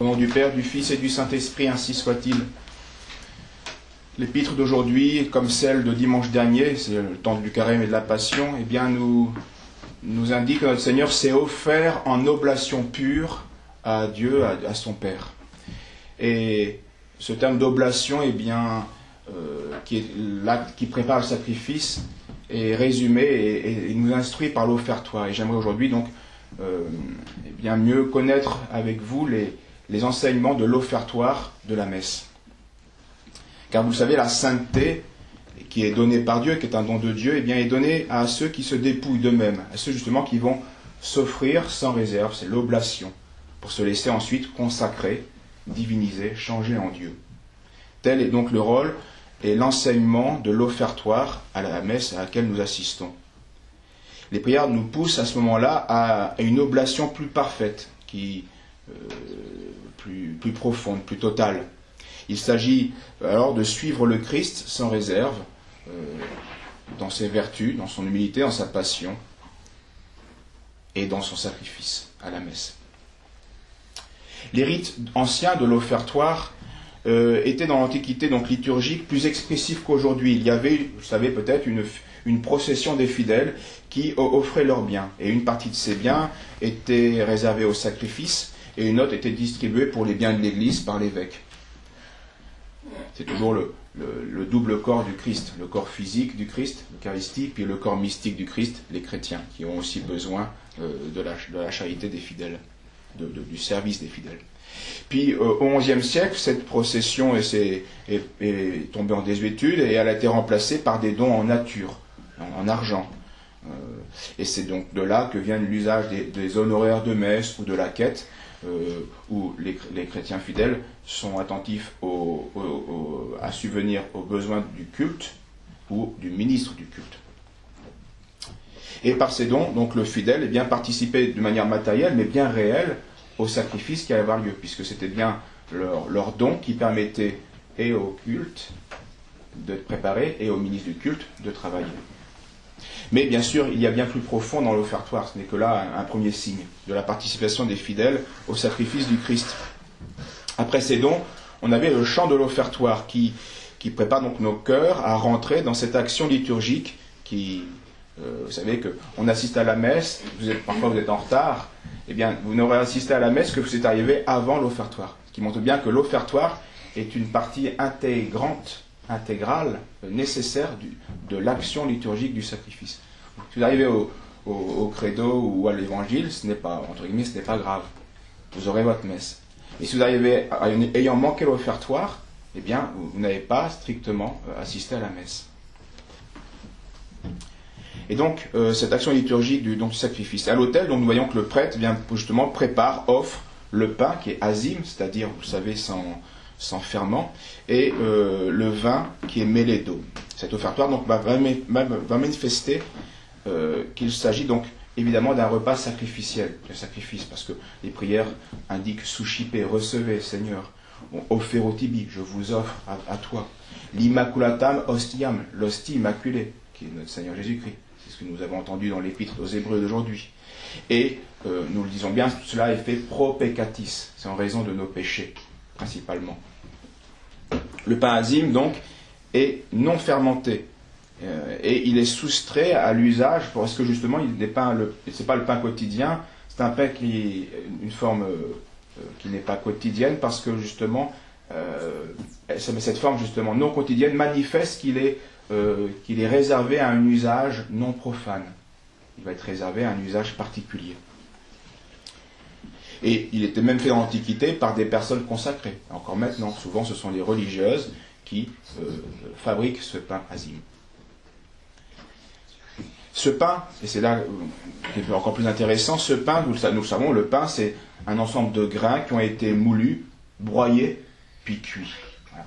Au nom du Père, du Fils et du Saint-Esprit, ainsi soit-il. L'épître d'aujourd'hui, comme celle de dimanche dernier, c'est le temps du carême et de la Passion, eh bien nous indique que notre Seigneur s'est offert en oblation pure à Dieu, à son Père. Et ce terme d'oblation, eh bien, qui est l'acte qui prépare le sacrifice, est résumé et nous instruit par l'offertoire. Et j'aimerais aujourd'hui donc eh bien mieux connaître avec vous les enseignements de l'offertoire de la messe. Car vous savez, la sainteté qui est donnée par Dieu, qui est un don de Dieu, eh bien, est donnée à ceux qui se dépouillent d'eux-mêmes, à ceux justement qui vont s'offrir sans réserve, c'est l'oblation, pour se laisser ensuite consacrer, diviniser, changer en Dieu. Tel est donc le rôle et l'enseignement de l'offertoire à la messe à laquelle nous assistons. Les prières nous poussent à ce moment-là à une oblation plus parfaite, plus profonde, plus totale. Il s'agit alors de suivre le Christ sans réserve, dans ses vertus, dans son humilité, dans sa passion et dans son sacrifice à la messe. Les rites anciens de l'offertoire étaient dans l'Antiquité donc liturgique plus expressifs qu'aujourd'hui. Il y avait, vous savez peut-être, une procession des fidèles qui offraient leurs biens. Et une partie de ces biens était réservée au sacrifice et une autre était distribuée pour les biens de l'Église par l'évêque. C'est toujours le double corps du Christ, le corps physique du Christ, l'Eucharistie, puis le corps mystique du Christ, les chrétiens, qui ont aussi besoin de la charité des fidèles, du service des fidèles. Puis au XIe siècle, cette procession est tombée en désuétude et elle a été remplacée par des dons en nature, en argent. Et c'est donc de là que vient l'usage des honoraires de messe ou de la quête, où les chrétiens fidèles sont attentifs à subvenir aux besoins du culte ou du ministre du culte. Et par ces dons, donc le fidèle bien participait de manière matérielle, mais bien réelle, au sacrifice qui allait avoir lieu, puisque c'était bien leur don qui permettait et au culte de préparer et au ministre du culte de travailler. Mais bien sûr, il y a bien plus profond dans l'offertoire. Ce n'est que là un premier signe de la participation des fidèles au sacrifice du Christ. Après ces dons, on avait le chant de l'offertoire qui prépare donc nos cœurs à rentrer dans cette action liturgique qui, vous savez qu'on assiste à la messe, parfois vous êtes en retard, eh bien vous n'aurez assisté à la messe que vous êtes arrivé avant l'offertoire. Ce qui montre bien que l'offertoire est une partie intégrale, nécessaire de l'action liturgique du sacrifice. Si vous arrivez au credo ou à l'évangile, ce n'est pas, entre guillemets, ce n'est pas grave. Vous aurez votre messe. Et si vous arrivez ayant manqué l'offertoire, eh bien, vous n'avez pas strictement assisté à la messe. Et donc, cette action liturgique du sacrifice. À l'autel, donc, nous voyons que le prêtre justement prépare, le pain qui est azim, c'est-à-dire, vous savez, sans ferment, et le vin qui est mêlé d'eau. Cet offertoire donc, va manifester qu'il s'agit donc évidemment d'un repas sacrificiel, un sacrifice, parce que les prières indiquent souchipé, recevez Seigneur, offero tibi, je vous offre à toi, l'immaculatam ostiam, l'hostie immaculée, qui est notre Seigneur Jésus-Christ, c'est ce que nous avons entendu dans l'épître aux Hébreux d'aujourd'hui. Et nous le disons bien, cela est fait pro peccatis, c'est en raison de nos péchés, principalement. Le pain azim, donc, est non fermenté. Et il est soustrait à l'usage, parce que justement, c'est pas le pain quotidien, c'est un pain qui est une forme qui n'est pas quotidienne, parce que justement, cette forme justement non quotidienne manifeste qu'il est réservé à un usage non profane. Il va être réservé à un usage particulier. Et il était même fait dans l'Antiquité par des personnes consacrées. Encore maintenant, souvent ce sont les religieuses qui fabriquent ce pain azim. Ce pain, et c'est là qui est encore plus intéressant, ce pain, nous le savons, le pain c'est un ensemble de grains qui ont été moulus, broyés, puis cuits. Voilà.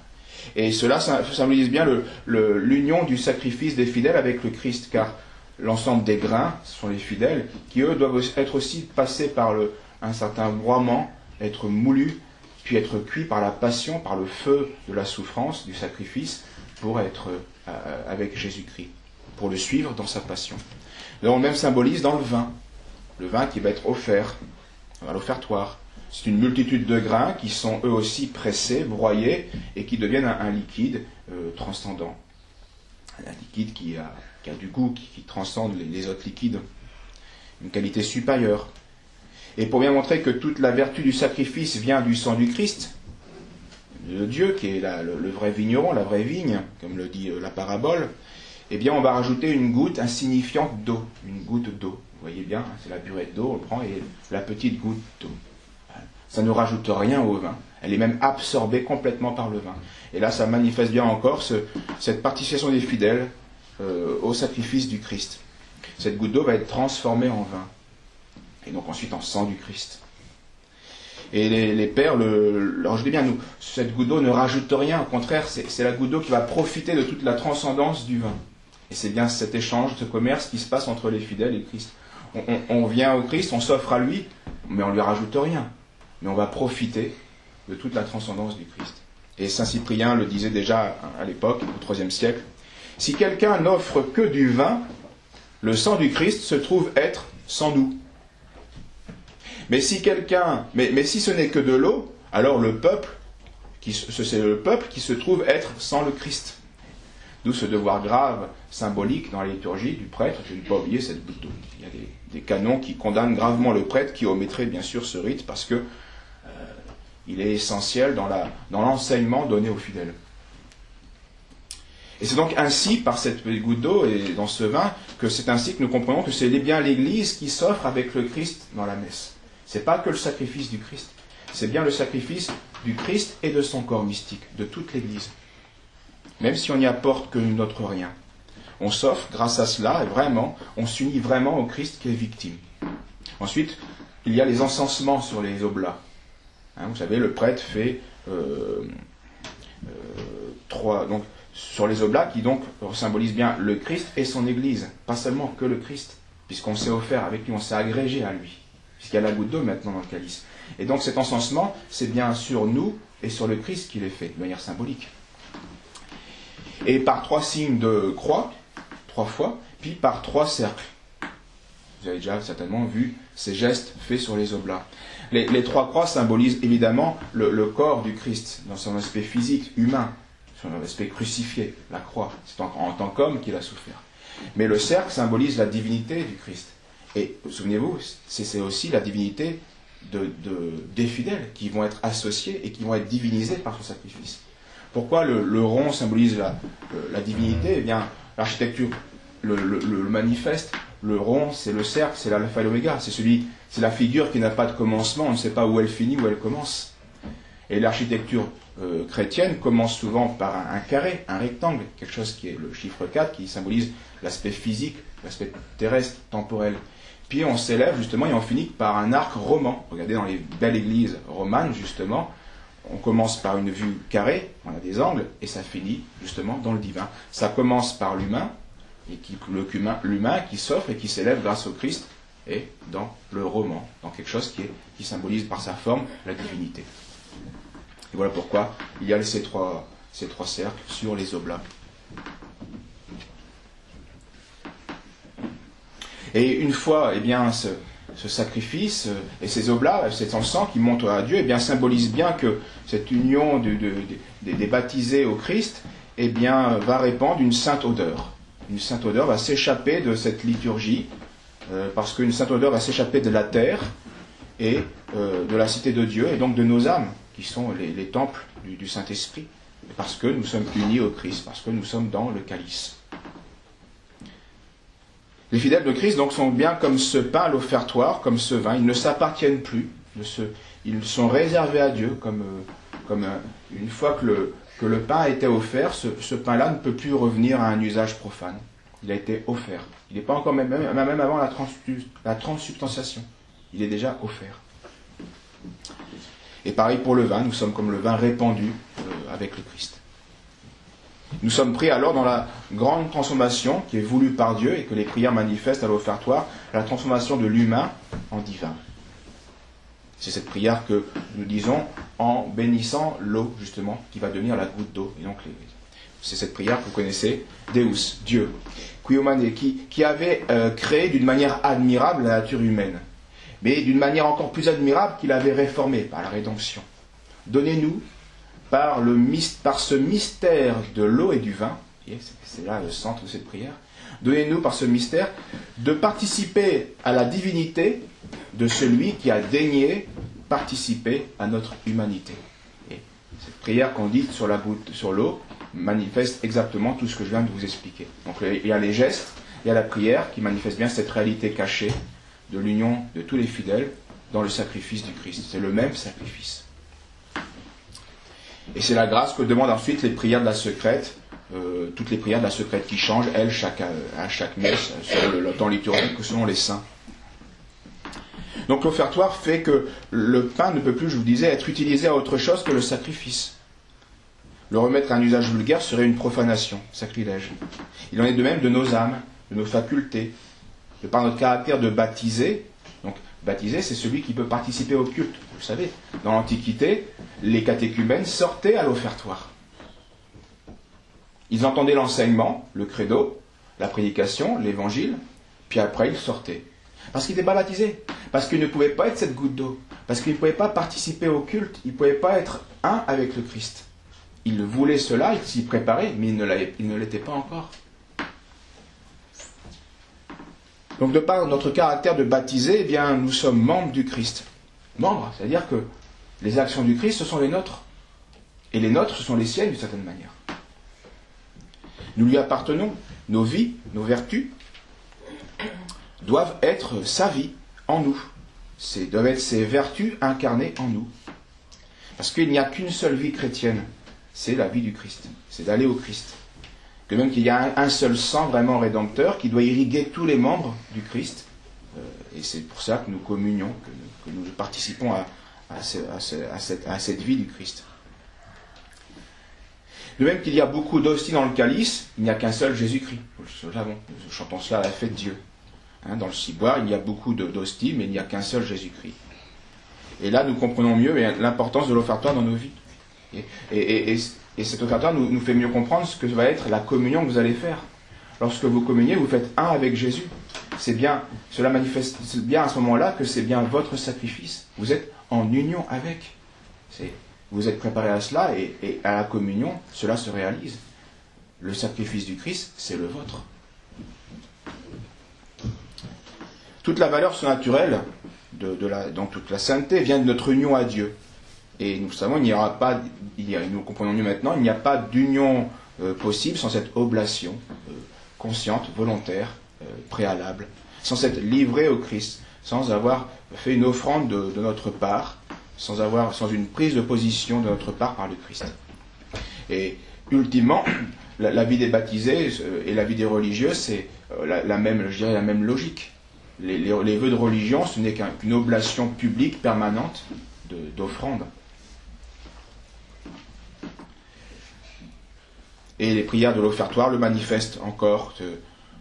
Et cela symbolise bien l'union du sacrifice des fidèles avec le Christ, car l'ensemble des grains, ce sont les fidèles, qui eux doivent être aussi passés par un certain broiement, être moulus, puis être cuits par la passion, par le feu de la souffrance, du sacrifice, pour être avec Jésus-Christ, pour le suivre dans sa passion. Et on le même symbolise dans le vin qui va être offert à l'offertoire, C'est une multitude de grains qui sont eux aussi pressés, broyés, et qui deviennent un liquide transcendant. Un liquide qui a du goût, qui transcende les autres liquides, une qualité supérieure. Et pour bien montrer que toute la vertu du sacrifice vient du sang du Christ, de Dieu, qui est le vrai vigneron, la vraie vigne, comme le dit la parabole, eh bien on va rajouter une goutte insignifiante d'eau, une goutte d'eau. Vous voyez bien, c'est la burette d'eau, on le prend, et la petite goutte d'eau. Ça ne rajoute rien au vin. Elle est même absorbée complètement par le vin. Et là, ça manifeste bien encore cette participation des fidèles au sacrifice du Christ. Cette goutte d'eau va être transformée en vin. Et donc ensuite en sang du Christ. Et les pères, alors je dis bien, nous, cette goutte d'eau ne rajoute rien. Au contraire, c'est la goutte d'eau qui va profiter de toute la transcendance du vin. Et c'est bien cet échange, ce commerce qui se passe entre les fidèles et le Christ. On vient au Christ, on s'offre à lui, mais on ne lui rajoute rien. Mais on va profiter de toute la transcendance du Christ. Et saint Cyprien le disait déjà à l'époque, au IIIe siècle, « Si quelqu'un n'offre que du vin, le sang du Christ se trouve être sans nous. Mais si ce n'est que de l'eau, alors c'est le peuple qui se trouve être sans le Christ. » D'où ce devoir grave, symbolique dans la liturgie du prêtre, je ne pas oublier cette goutte d'eau. Il y a des canons qui condamnent gravement le prêtre, qui omettrait bien sûr ce rite, parce que il est essentiel dans l'enseignement donné aux fidèles. Et c'est donc ainsi, par cette goutte d'eau et dans ce vin, que c'est ainsi que nous comprenons que c'est bien l'Église qui s'offre avec le Christ dans la messe. C'est pas que le sacrifice du Christ, c'est bien le sacrifice du Christ et de son corps mystique, de toute l'Église. Même si on n'y apporte que notre rien. On s'offre grâce à cela, et vraiment, on s'unit vraiment au Christ qui est victime. Ensuite, il y a les encensements sur les oblats. Vous savez, le prêtre fait donc, sur les oblats qui donc symbolisent bien le Christ et son Église, pas seulement que le Christ, puisqu'on s'est offert avec lui, on s'est agrégé à lui, puisqu'il y a la goutte d'eau maintenant dans le calice. Et donc cet encensement, c'est bien sur nous et sur le Christ qu'il est fait, de manière symbolique. Et par 3 signes de croix, 3 fois, puis par 3 cercles. Vous avez déjà certainement vu ces gestes faits sur les oblats. Les 3 croix symbolisent évidemment le corps du Christ, dans son aspect physique, humain, son aspect crucifié, la croix. C'est en tant qu'homme qu'il a souffert. Mais le cercle symbolise la divinité du Christ. Et souvenez-vous, c'est aussi la divinité des fidèles qui vont être associés et qui vont être divinisés par son sacrifice. Pourquoi le rond symbolise la divinité ? Eh bien, l'architecture le manifeste. Le rond, c'est le cercle, c'est l'alpha et l'oméga. C'est la figure qui n'a pas de commencement, on ne sait pas où elle finit, où elle commence. Et l'architecture chrétienne commence souvent par un carré, un rectangle, quelque chose qui est le chiffre 4, qui symbolise l'aspect physique, l'aspect terrestre, temporel. Puis on s'élève justement et on finit par un arc roman. Regardez dans les belles églises romanes, justement, on commence par une vue carrée, on a des angles, et ça finit justement dans le divin. Ça commence par l'humain, et l'humain qui s'offre et qui s'élève grâce au Christ, et dans le roman, dans quelque chose qui symbolise par sa forme la divinité. Et voilà pourquoi il y a ces trois cercles sur les oblats. Et une fois, eh bien, ce sacrifice et ces oblats, cet encens qui monte à Dieu, eh bien, symbolise bien que cette union des baptisés au Christ, eh bien, va répandre une sainte odeur. Une sainte odeur va s'échapper de cette liturgie, parce qu'une sainte odeur va s'échapper de la terre et de la cité de Dieu, et donc de nos âmes, qui sont les temples du Saint-Esprit, parce que nous sommes unis au Christ, parce que nous sommes dans le calice. Les fidèles de Christ donc sont bien comme ce pain à l'offertoire, comme ce vin, ils ne s'appartiennent plus, ils sont réservés à Dieu, comme une fois que le pain a été offert, ce pain-là ne peut plus revenir à un usage profane. Il a été offert. Il n'est pas encore même avant la transsubstantiation. Il est déjà offert. Et pareil pour le vin, nous sommes comme le vin répandu avec le Christ. Nous sommes pris alors dans la grande transformation qui est voulue par Dieu et que les prières manifestent à l'offertoire, la transformation de l'humain en divin. C'est cette prière que nous disons en bénissant l'eau, justement, qui va devenir la goutte d'eau. Et donc, c'est cette prière que vous connaissez, Deus, Dieu, qui avait créé d'une manière admirable la nature humaine. mais d'une manière encore plus admirable qu'il avait réformée par la rédemption. Donnez-nous, par ce mystère de l'eau et du vin, et c'est là le centre de cette prière, donnez-nous par ce mystère de participer à la divinité de celui qui a daigné participer à notre humanité. Et cette prière qu'on dit sur l'eau manifeste exactement tout ce que je viens de vous expliquer. Donc il y a les gestes, il y a la prière qui manifeste bien cette réalité cachée de l'union de tous les fidèles dans le sacrifice du Christ. C'est le même sacrifice. Et c'est la grâce que demandent ensuite les prières de la secrète, toutes les prières de la secrète qui changent, elles, à chaque messe, selon le temps liturgique ou selon les saints. Donc l'offertoire fait que le pain ne peut plus, je vous disais, être utilisé à autre chose que le sacrifice. Le remettre à un usage vulgaire serait une profanation, sacrilège. Il en est de même de nos âmes, de nos facultés, de par notre caractère de baptisé. Donc baptisé, c'est celui qui peut participer au culte. Vous le savez, dans l'Antiquité, les catéchumènes sortaient à l'offertoire. Ils entendaient l'enseignement, le credo, la prédication, l'évangile, puis après ils sortaient. Parce qu'ils n'étaient pas baptisés, parce qu'ils ne pouvaient pas être cette goutte d'eau, parce qu'ils ne pouvaient pas participer au culte, ils ne pouvaient pas être un avec le Christ. Ils voulaient cela, ils s'y préparaient, mais ils ne l'étaient pas encore. Donc de par notre caractère de baptisé, eh bien, nous sommes membres du Christ. Membres, c'est-à-dire que les actions du Christ, ce sont les nôtres. Et les nôtres, ce sont les siennes d'une certaine manière. Nous lui appartenons, nos vies, nos vertus, doivent être sa vie en nous. Doivent être ses vertus incarnées en nous. Parce qu'il n'y a qu'une seule vie chrétienne, c'est la vie du Christ. C'est d'aller au Christ. De même qu'il y a un seul sang vraiment rédempteur qui doit irriguer tous les membres du Christ. Et c'est pour ça que nous communions, que nous participons à cette vie du Christ. De même qu'il y a beaucoup d'hosties dans le calice, il n'y a qu'un seul Jésus-Christ. Nous chantons cela à la fête de Dieu. Dans le ciboire, il y a beaucoup d'hosties, mais il n'y a qu'un seul Jésus-Christ. Et là, nous comprenons mieux l'importance de l'offertoire dans nos vies. Et cet offertoire nous fait mieux comprendre ce que va être la communion que vous allez faire. Lorsque vous communiez, vous faites un avec Jésus. Cela manifeste bien à ce moment-là que c'est bien votre sacrifice. Vous êtes en union avec. Vous êtes préparé à cela et à la communion, cela se réalise. Le sacrifice du Christ, c'est le vôtre. Toute la valeur surnaturelle, donc toute la sainteté, vient de notre union à Dieu. Et nous savons, nous comprenons mieux maintenant, il n'y a pas d'union possible sans cette oblation consciente, volontaire, préalable, sans s'être livré au Christ, sans avoir fait une offrande de notre part, sans une prise de position de notre part par le Christ. Et ultimement, la vie des baptisés et la vie des religieux, c'est la même logique. Les vœux de religion, ce n'est qu'une oblation publique permanente d'offrande. Et les prières de l'offertoire le manifestent encore.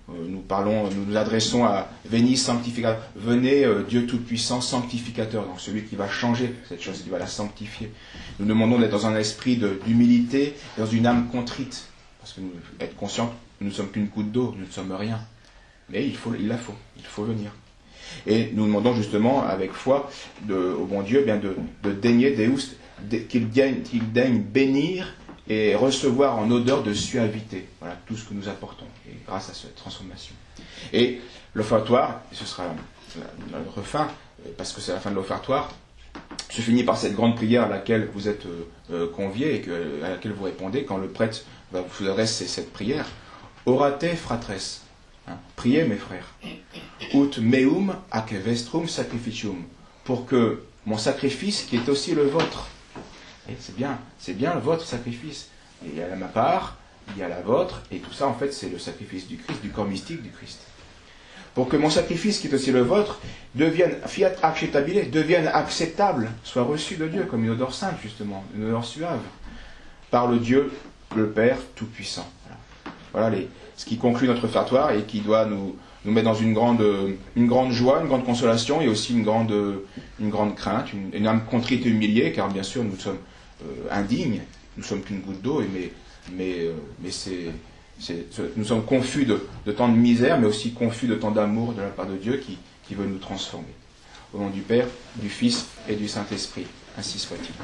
Nous nous adressons à Veni Sanctificateur. Venez, Dieu Tout-Puissant, Sanctificateur. Donc celui qui va changer cette chose, qui va la sanctifier. Nous demandons d'être dans un esprit d'humilité, dans une âme contrite. Parce que être conscient que nous ne sommes qu'une goutte d'eau, nous ne sommes rien. Mais il faut venir. Et nous demandons justement, avec foi, au bon Dieu, bien de daigner Deus, qu'il daigne bénir et recevoir en odeur de suavité. Voilà tout ce que nous apportons, et grâce à cette transformation. Et l'offertoire, et ce sera notre fin, parce que c'est la fin de l'offertoire, se finit par cette grande prière à laquelle vous êtes conviés et à laquelle vous répondez quand le prêtre vous adresse cette prière. Orate fratres. Priez mes frères. Ut meum ac vestrum sacrificium. Pour que mon sacrifice, qui est aussi le vôtre, et c'est bien votre sacrifice. Et il y a ma part, il y a la vôtre, et tout ça en fait c'est le sacrifice du Christ, du corps mystique du Christ. Pour que mon sacrifice, qui est aussi le vôtre, devienne fiat acceptabile, devienne acceptable, soit reçu de Dieu comme une odeur sainte justement, une odeur suave, par le Dieu, le Père Tout-Puissant. Voilà ce qui conclut notre offertoire et qui doit nous mettre dans une grande joie, une grande consolation et aussi une grande crainte, une âme contrite et humiliée, car bien sûr nous sommes indignes, nous sommes qu'une goutte d'eau, mais nous sommes confus de tant de misère, mais aussi confus de tant d'amour de la part de Dieu qui veut nous transformer. Au nom du Père, du Fils et du Saint-Esprit. Ainsi soit-il.